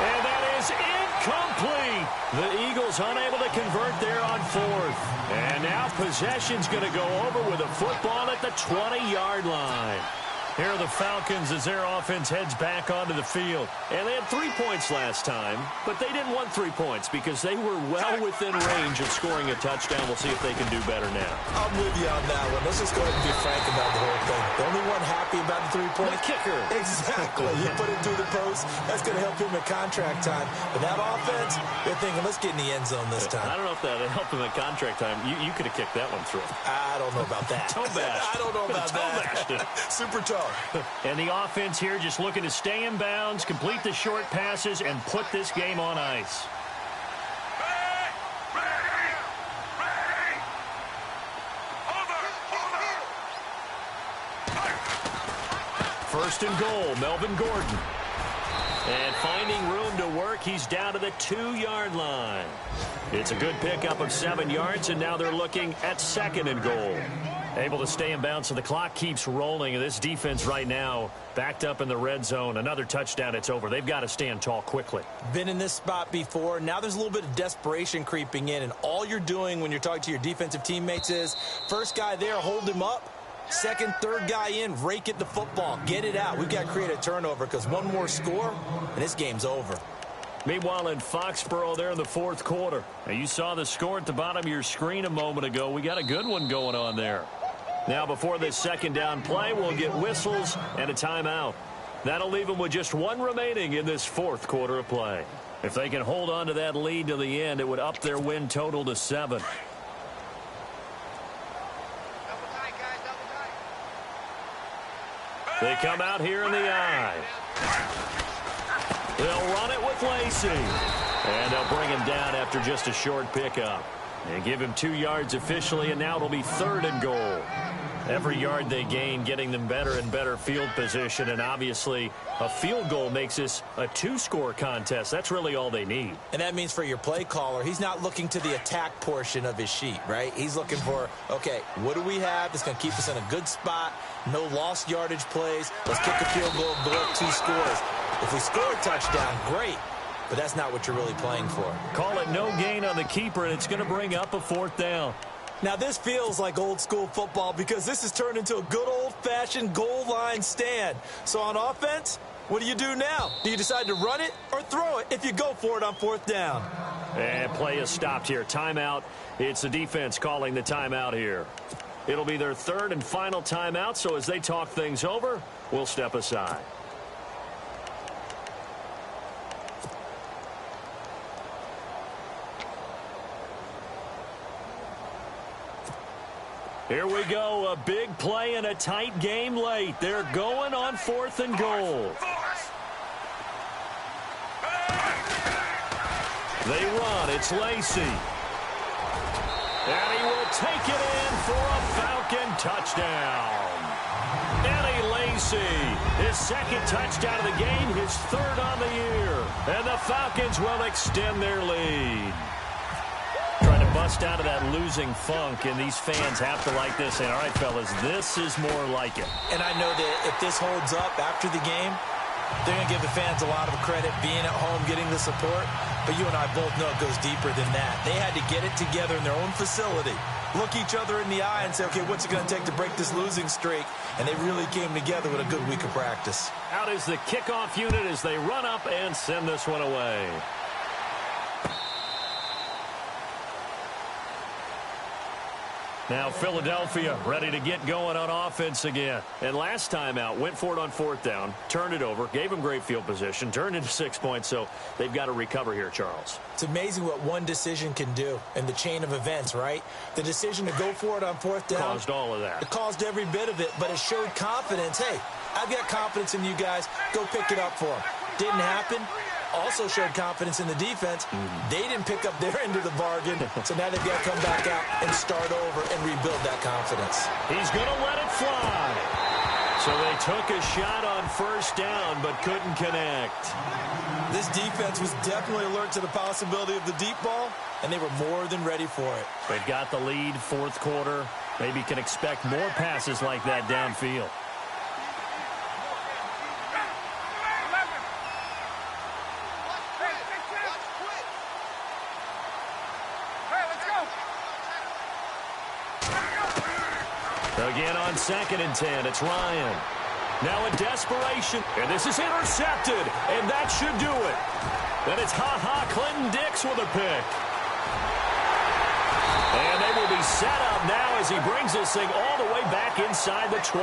And that is incomplete. The Eagles unable to convert there on 4th. And now possession's going to go over with a football at the 20-yard line. Here are the Falcons as their offense heads back onto the field. And they had 3 points last time, but they didn't want 3 points because they were well within range of scoring a touchdown. We'll see if they can do better now. I'm with you on that one. Let's just go ahead and be frank about the whole thing. The only one happy about the 3-point. The kicker. Exactly. You put it through the post. That's going to help him at contract time. But that offense, they're thinking, let's get in the end zone this time. I don't know if that helped him at contract time. You could have kicked that one through. I don't know about that. Toe bashed. I don't know about that. Super toe. And the offense here just looking to stay in bounds, complete the short passes, and put this game on ice. First and goal, Melvin Gordon. And finding room to work, he's down to the 2-yard line. It's a good pickup of 7 yards, and now they're looking at 2nd and goal. Able to stay in bounds, so the clock keeps rolling. And this defense right now backed up in the red zone. Another touchdown, it's over. They've got to stand tall quickly. Been in this spot before. Now there's a little bit of desperation creeping in. And all you're doing when you're talking to your defensive teammates is, first guy there, hold him up. Second, third guy in, rake at the football. Get it out. We've got to create a turnover because one more score, and this game's over. Meanwhile, in Foxborough there in the fourth quarter. Now, you saw the score at the bottom of your screen a moment ago. We got a good one going on there. Now, before this second down play, we'll get whistles and a timeout. That'll leave them with just 1 remaining in this fourth quarter of play. If they can hold on to that lead to the end, it would up their win total to 7. They come out here in the eye. They'll run it with Lacey. And they'll bring him down after just a short pickup. And give him 2 yards officially, and now it'll be 3rd and goal. Every yard they gain getting them better and better field position, and obviously a field goal makes this a 2-score contest. That's really all they need. And that means for your play caller, he's not looking to the attack portion of his sheet, right? He's looking for, okay, what do we have that's going to keep us in a good spot? No lost yardage plays. Let's kick a field goal and go up 2 scores. If we score a touchdown, great. But that's not what you're really playing for. Call it no gain on the keeper, and it's going to bring up a 4th down. Now, this feels like old-school football because this has turned into a good old-fashioned goal line stand. So on offense, what do you do now? Do you decide to run it or throw it if you go for it on 4th down? And play is stopped here. Timeout. It's the defense calling the timeout here. It'll be their 3rd and final timeout, so as they talk things over, we'll step aside. Here we go, a big play and a tight game late. They're going on 4th and goal. They run, it's Lacey. And he will take it in for a Falcon touchdown. Eddie Lacey, his 2nd touchdown of the game, his 3rd on the year. And the Falcons will extend their lead. Trying to bust out of that losing funk, and these fans have to like this. And all right, fellas, this is more like it. And I know that if this holds up after the game, they're going to give the fans a lot of credit being at home, getting the support. But you and I both know it goes deeper than that. They had to get it together in their own facility, look each other in the eye and say, okay, what's it going to take to break this losing streak? And they really came together with a good week of practice. Out is the kickoff unit as they run up and send this one away. Now Philadelphia ready to get going on offense again. And last time out, went for it on 4th down, turned it over, gave them great field position, turned into 6 points, so they've got to recover here, Charles. It's amazing what one decision can do in the chain of events, right? The decision to go for it on 4th down. Caused all of that. It caused every bit of it, but it showed confidence. Hey, I've got confidence in you guys. Go pick it up for them. Didn't happen. Also showed confidence in the defense. They didn't pick up their end of the bargain, so now they've got to come back out and start over and rebuild that confidence. He's going to let it fly. So they took a shot on 1st down but couldn't connect. This defense was definitely alert to the possibility of the deep ball, and they were more than ready for it. They've got the lead, 4th quarter. Maybe can expect more passes like that downfield. Again on 2nd and 10, it's Ryan. Now in desperation, and this is intercepted, and that should do it. Then it's Clinton Dix with a pick. And they will be set up now as he brings this thing all the way back inside the 20.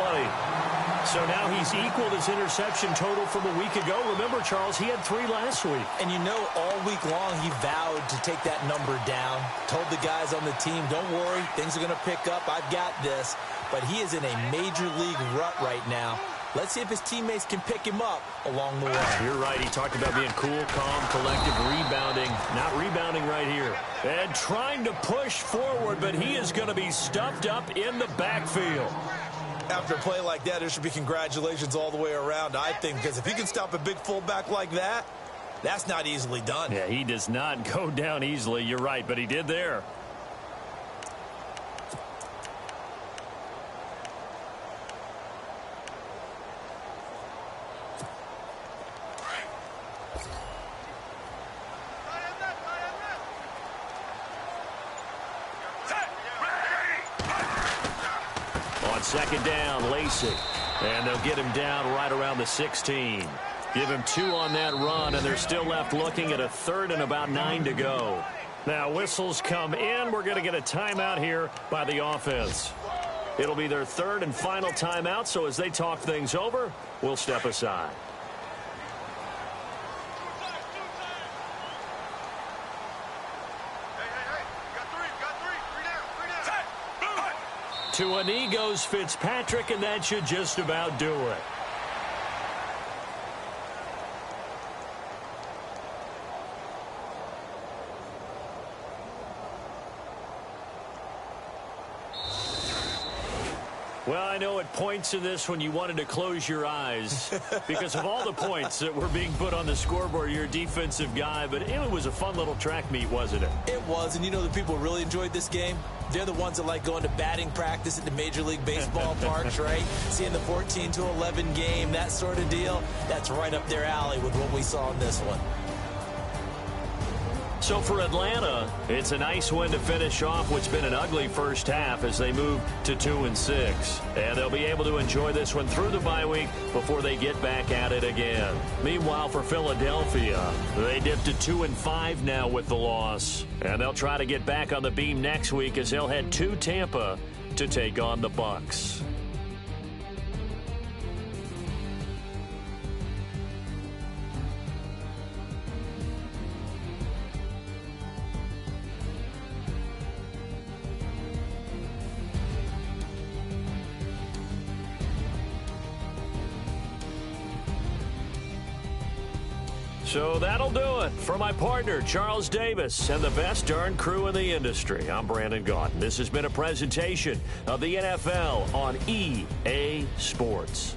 So now he's equaled his interception total from a week ago. Remember, Charles, he had 3 last week. And you know, all week long he vowed to take that number down. Told the guys on the team, don't worry, things are going to pick up. I've got this. But he is in a major league rut right now. Let's see if his teammates can pick him up along the way. You're right. He talked about being cool, calm, collective, rebounding. Not rebounding right here. And trying to push forward, but he is going to be stuffed up in the backfield. After a play like that, there should be congratulations all the way around, I think, because if he can stop a big fullback like that, that's not easily done. Yeah, he does not go down easily. You're right, but he did there. On 2nd down, Lacey. And they'll get him down right around the 16. Give him 2 on that run, and they're still left looking at a 3rd and about 9 to go. Now whistles come in. We're going to get a timeout here by the offense. It'll be their 3rd and final timeout, so as they talk things over, we'll step aside. To a knee goes Fitzpatrick, and that should just about do it. Well, I know at points in this when you wanted to close your eyes because of all the points that were being put on the scoreboard. You're a defensive guy, but it was a fun little track meet, wasn't it? It was, and you know the people who really enjoyed this game? They're the ones that like going to batting practice at the Major League Baseball parks, right? Seeing the 14-11 game, that sort of deal. That's right up their alley with what we saw in this one. So for Atlanta, it's a nice win to finish off what's been an ugly first half as they move to 2-6. And they'll be able to enjoy this one through the bye week before they get back at it again. Meanwhile, for Philadelphia, they dipped to 2-5 now with the loss. And they'll try to get back on the beam next week as they'll head to Tampa to take on the Bucs. So that'll do it. For my partner, Charles Davis, and the best darn crew in the industry, I'm Brandon Gaudin. This has been a presentation of the NFL on EA Sports.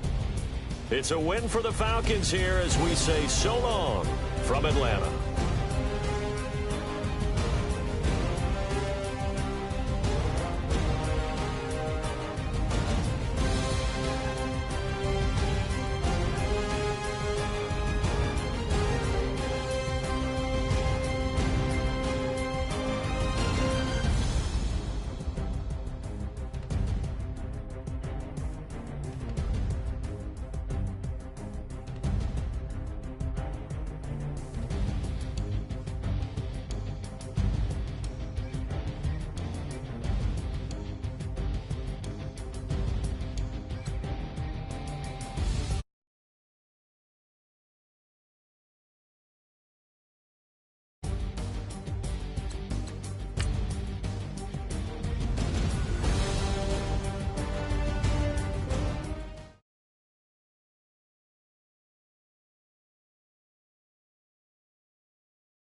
It's a win for the Falcons here as we say so long from Atlanta.